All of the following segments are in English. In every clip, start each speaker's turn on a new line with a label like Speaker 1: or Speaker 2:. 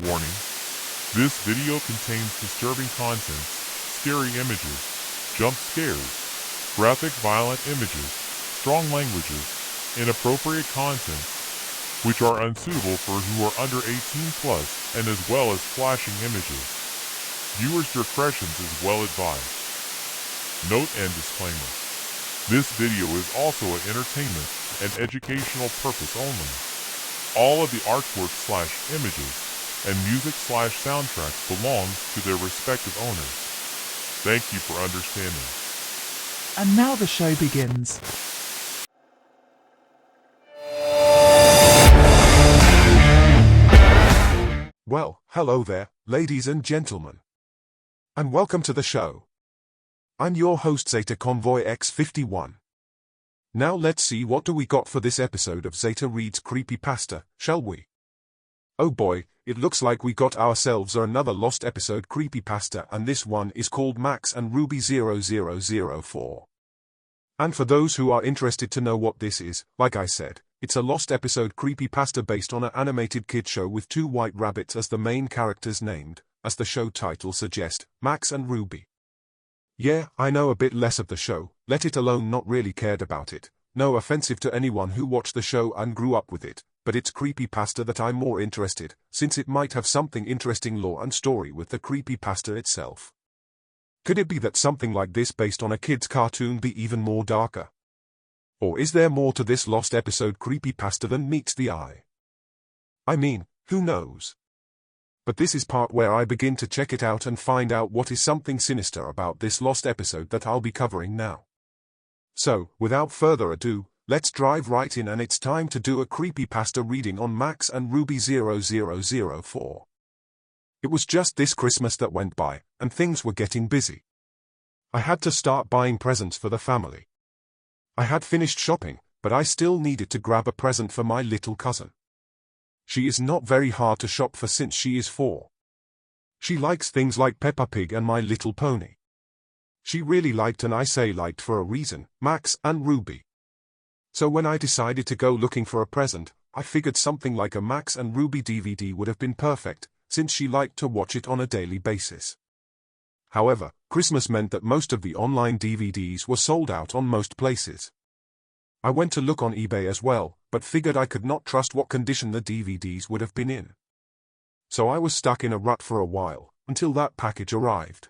Speaker 1: Warning: this video contains disturbing content, scary images, jump scares, graphic violent images, strong languages, inappropriate content, which are unsuitable for who are under 18 plus, and as well as flashing images. Viewers' discretion is well advised. Note and disclaimer: this video is also an entertainment and educational purpose only. All of the artwork/images and music/soundtracks belong to their respective owners. Thank you for understanding.
Speaker 2: And now the show begins.
Speaker 3: Well, hello there, ladies and gentlemen. And welcome to the show. I'm your host Zeta Convoy X51. Now let's see what do we got for this episode of Zeta Reads Creepypasta, shall we? Oh boy, it looks like we got ourselves another Lost Episode Creepypasta, and this one is called Max and Ruby 0004. And for those who are interested to know what this is, like I said, it's a Lost Episode Creepypasta based on an animated kid show with two white rabbits as the main characters named, as the show title suggests, Max and Ruby. Yeah, I know a bit less of the show, let it alone not really cared about it. No offensive to anyone who watched the show and grew up with it, but it's creepypasta that I'm more interested, since it might have something interesting lore and story with the creepypasta itself. Could it be that something like this based on a kid's cartoon be even more darker? Or is there more to this Lost Episode Creepypasta than meets the eye? I mean, who knows? But this is part where I begin to check it out and find out what is something sinister about this Lost episode that I'll be covering now. So, without further ado, let's dive right in, and it's time to do a creepypasta reading on Max and Ruby 0004. It was just this Christmas that went by, and things were getting busy. I had to start buying presents for the family. I had finished shopping, but I still needed to grab a present for my little cousin. She is not very hard to shop for since she is 4. She likes things like Peppa Pig and My Little Pony. She really liked, and I say liked for a reason, Max and Ruby. So when I decided to go looking for a present, I figured something like a Max and Ruby DVD would have been perfect, since she liked to watch it on a daily basis. However, Christmas meant that most of the online DVDs were sold out on most places. I went to look on eBay as well, but figured I could not trust what condition the DVDs would have been in. So I was stuck in a rut for a while, until that package arrived.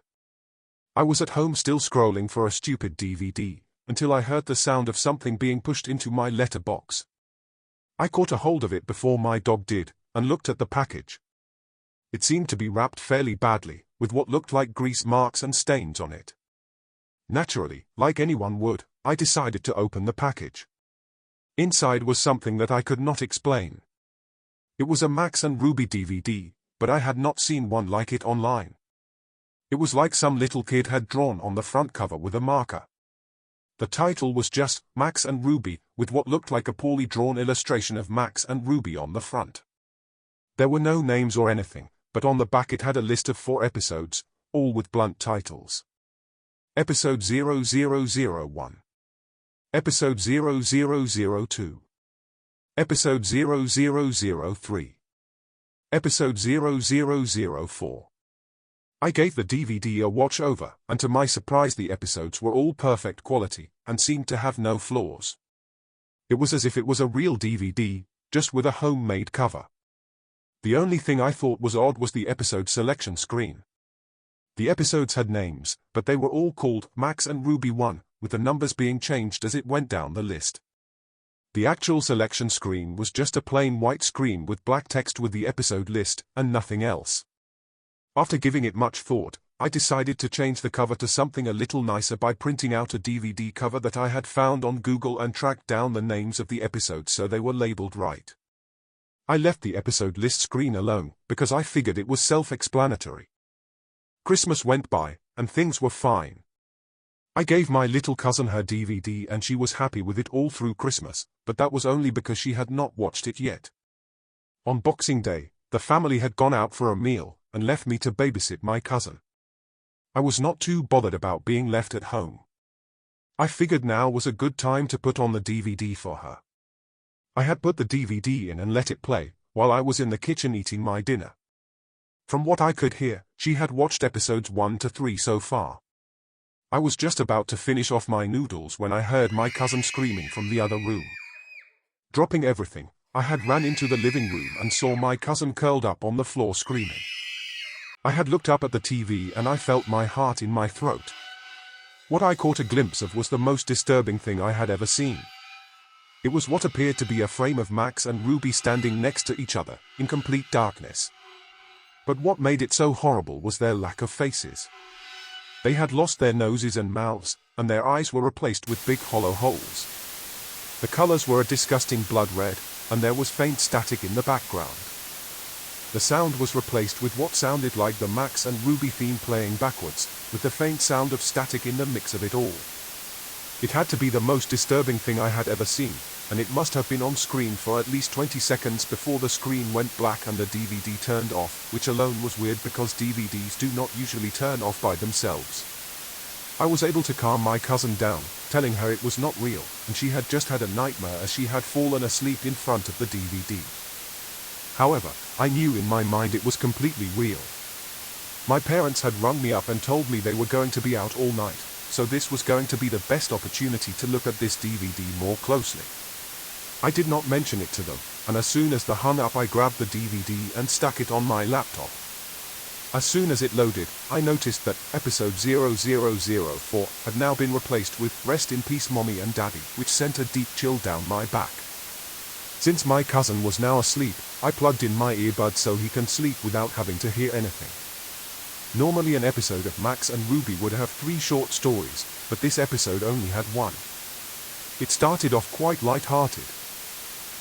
Speaker 3: I was at home still scrolling for a stupid DVD, until I heard the sound of something being pushed into my letterbox. I caught a hold of it before my dog did, and looked at the package. It seemed to be wrapped fairly badly, with what looked like grease marks and stains on it. Naturally, like anyone would, I decided to open the package. Inside was something that I could not explain. It was a Max and Ruby DVD, but I had not seen one like it online. It was like some little kid had drawn on the front cover with a marker. The title was just Max and Ruby, with what looked like a poorly drawn illustration of Max and Ruby on the front. There were no names or anything, but on the back it had a list of 4 episodes, all with blunt titles. Episode 0001. Episode 0002. Episode 0003. Episode 0004. I gave the DVD a watch over, and to my surprise the episodes were all perfect quality, and seemed to have no flaws. It was as if it was a real DVD, just with a homemade cover. The only thing I thought was odd was the episode selection screen. The episodes had names, but they were all called Max and Ruby 1, with the numbers being changed as it went down the list. The actual selection screen was just a plain white screen with black text with the episode list, and nothing else. After giving it much thought, I decided to change the cover to something a little nicer by printing out a DVD cover that I had found on Google and tracked down the names of the episodes so they were labeled right. I left the episode list screen alone, because I figured it was self-explanatory. Christmas went by, and things were fine. I gave my little cousin her DVD and she was happy with it all through Christmas, but that was only because she had not watched it yet. On Boxing Day, the family had gone out for a meal, and left me to babysit my cousin. I was not too bothered about being left at home. I figured now was a good time to put on the DVD for her. I had put the DVD in and let it play, while I was in the kitchen eating my dinner. From what I could hear, she had watched episodes 1 to 3 so far. I was just about to finish off my noodles when I heard my cousin screaming from the other room. Dropping everything, I had ran into the living room and saw my cousin curled up on the floor screaming. I had looked up at the TV and I felt my heart in my throat. What I caught a glimpse of was the most disturbing thing I had ever seen. It was what appeared to be a frame of Max and Ruby standing next to each other, in complete darkness. But what made it so horrible was their lack of faces. They had lost their noses and mouths, and their eyes were replaced with big hollow holes. The colors were a disgusting blood red, and there was faint static in the background. The sound was replaced with what sounded like the Max and Ruby theme playing backwards, with the faint sound of static in the mix of it all. It had to be the most disturbing thing I had ever seen, and it must have been on screen for at least 20 seconds before the screen went black and the DVD turned off, which alone was weird because DVDs do not usually turn off by themselves. I was able to calm my cousin down, telling her it was not real, and she had just had a nightmare as she had fallen asleep in front of the DVD. However, I knew in my mind it was completely real. My parents had rung me up and told me they were going to be out all night, so this was going to be the best opportunity to look at this DVD more closely. I did not mention it to them, and as soon as they hung up I grabbed the DVD and stuck it on my laptop. As soon as it loaded, I noticed that episode 0004 had now been replaced with Rest in Peace Mommy and Daddy, which sent a deep chill down my back. Since my cousin was now asleep, I plugged in my earbuds so he can sleep without having to hear anything. Normally an episode of Max and Ruby would have 3 short stories, but this episode only had 1. It started off quite light-hearted.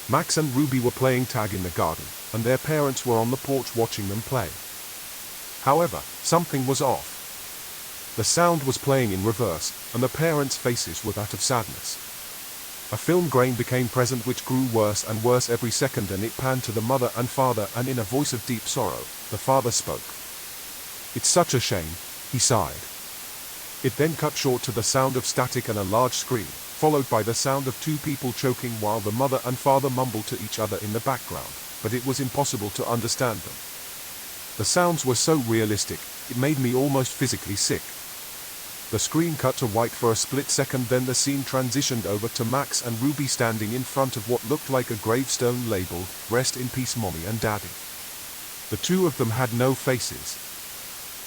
Speaker 3: Max and Ruby were playing tag in the garden, and their parents were on the porch watching them play. However, something was off. The sound was playing in reverse, and the parents' faces were that of sadness. A film grain became present which grew worse and worse every second, and it panned to the mother and father, and in a voice of deep sorrow, the father spoke. "It's such a shame," he sighed. It then cut short to the sound of static and a large scream, followed by the sound of 2 people choking while the mother and father mumbled to each other in the background, but it was impossible to understand them. The sounds were so realistic, it made me almost physically sick. The screen cut to white for a split second, then the scene transitioned over to Max and Ruby standing in front of what looked like a gravestone labeled, "Rest in Peace Mommy and Daddy." The 2 of them had no faces.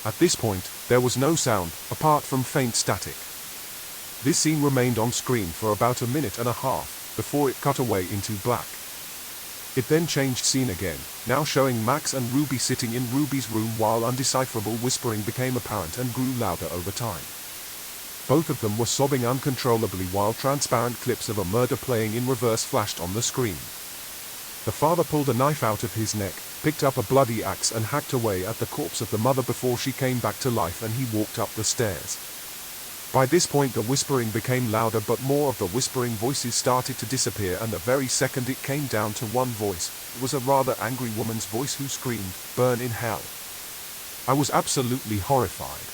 Speaker 3: At this point, there was no sound, apart from faint static. This scene remained on screen for about 1.5 minutes, before it cut away into black. It then changed scene again, now showing Max and Ruby sitting in Ruby's room while undecipherable whispering became apparent and grew louder over time. Both of them were sobbing uncontrollably while transparent clips of a murder playing in reverse flashed on the screen. The father pulled a knife out of his neck, picked up a bloody axe and hacked away at the corpse of the mother before she came back to life, and he walked up the stairs. By this point the whispering became louder, but more of the whispering voices started to disappear, and the very second it came down to one voice. It was a rather angry woman's voice who screamed, "Burn in hell." I was absolutely horrified.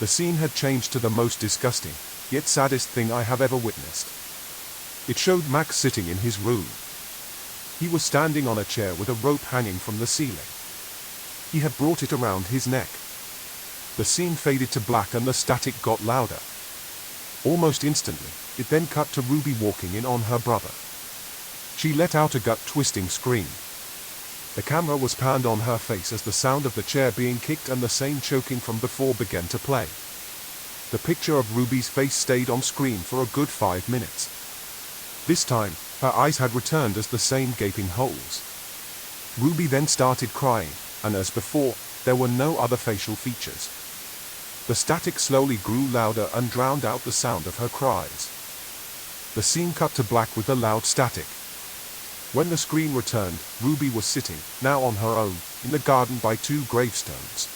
Speaker 3: The scene had changed to the most disgusting, yet saddest thing I have ever witnessed. It showed Max sitting in his room. He was standing on a chair with a rope hanging from the ceiling. He had brought it around his neck. The scene faded to black and the static got louder. Almost instantly, it then cut to Ruby walking in on her brother. She let out a gut-twisting scream. The camera was panned on her face as the sound of the chair being kicked and the same choking from before began to play. The picture of Ruby's face stayed on screen for a good 5 minutes. This time, her eyes had returned as the same gaping holes. Ruby then started crying, and as before, there were no other facial features. The static slowly grew louder and drowned out the sound of her cries. The scene cut to black with a loud static. When the screen returned, Ruby was sitting, now on her own, in the garden by 2 gravestones.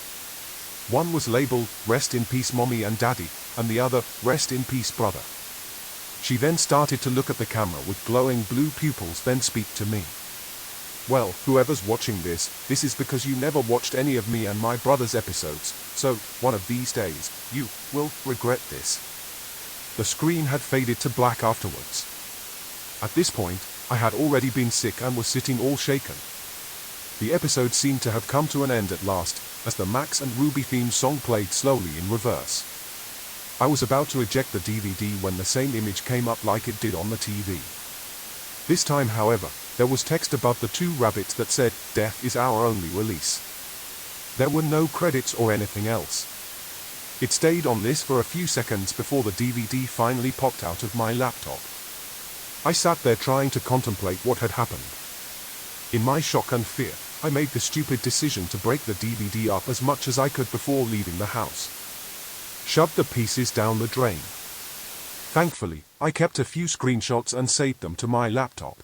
Speaker 3: One was labeled, "Rest in Peace Mommy and Daddy," and the other, "Rest in Peace Brother." She then started to look at the camera with glowing blue pupils, then speak to me. "Well, whoever's watching this is because you never watched any of me and my brother's episodes, so, one of these days, you will regret this." The screen had faded to black afterwards. At this point, I had already been sick and was sitting all shaken. The episode seemed to have come to an end at last, as the Max and Ruby theme song played slowly in reverse. I was about to eject the DVD when the same image came up like it did on the TV. This time, however, there was text above the two rabbits that said, "Death is our only release." There were no credits or anything else. It stayed on this for a few seconds before the DVD finally popped out of my laptop. I sat there trying to contemplate what had happened. In my shock and fear, I made the stupid decision to break the DVD up as much as I could before leaving the house. Shoved the pieces down the drain. Thankfully, I kept a few screenshots and saved them to my laptop.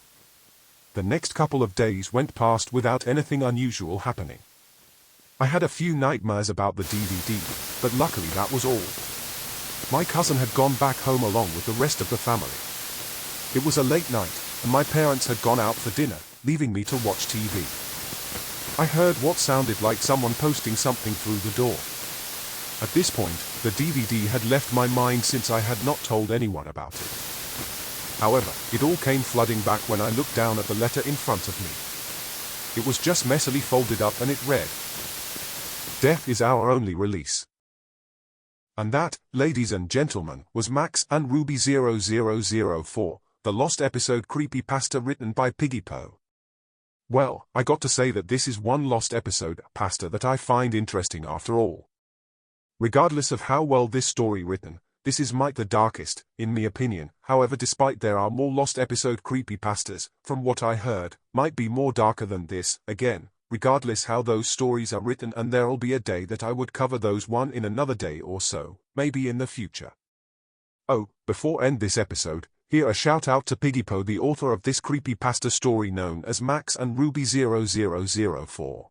Speaker 3: The next couple of days went past without anything unusual happening. I had a few nightmares about the DVD, but luckily that was all. My cousin had gone back home along with the rest of the family. It was a late night, and my parents had gone out for dinner, leaving me to watch TV. I heard what sounded like someone posting something through the door. At this point, the DVD had left my mind since I had not told anyone about it. However, it all came flooding back when I looked down at the letter in front of me. It was just messily folded up and it read, "Death is our only release." And that, ladies and gentlemen, was Max and Ruby 0004, the Lost Episode Creepypasta written by PiggyPoe. Well, I got to say that this is one Lost Episode pasta that I find interesting after all. Regardless of how well this story written, this is might the darkest, in me opinion. However, despite there are more Lost Episode creepypastas, from what I heard, might be more darker than this. Again, regardless how those stories are written, and there'll be a day that I would cover those one in another day or so, maybe in the future. Oh, before end this episode, here a shout out to PiggyPoe, the author of this creepypasta story known as Max and Ruby 0004.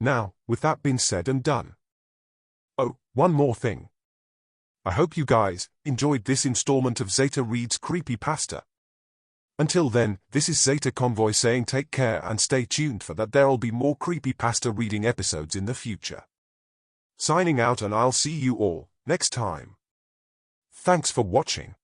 Speaker 3: Now, with that been said and done. Oh, one more thing. I hope you guys enjoyed this installment of Zeta Reads Creepypasta. Until then, this is Zeta Convoy saying take care and stay tuned for that there'll be more creepypasta reading episodes in the future. Signing out, and I'll see you all next time. Thanks for watching.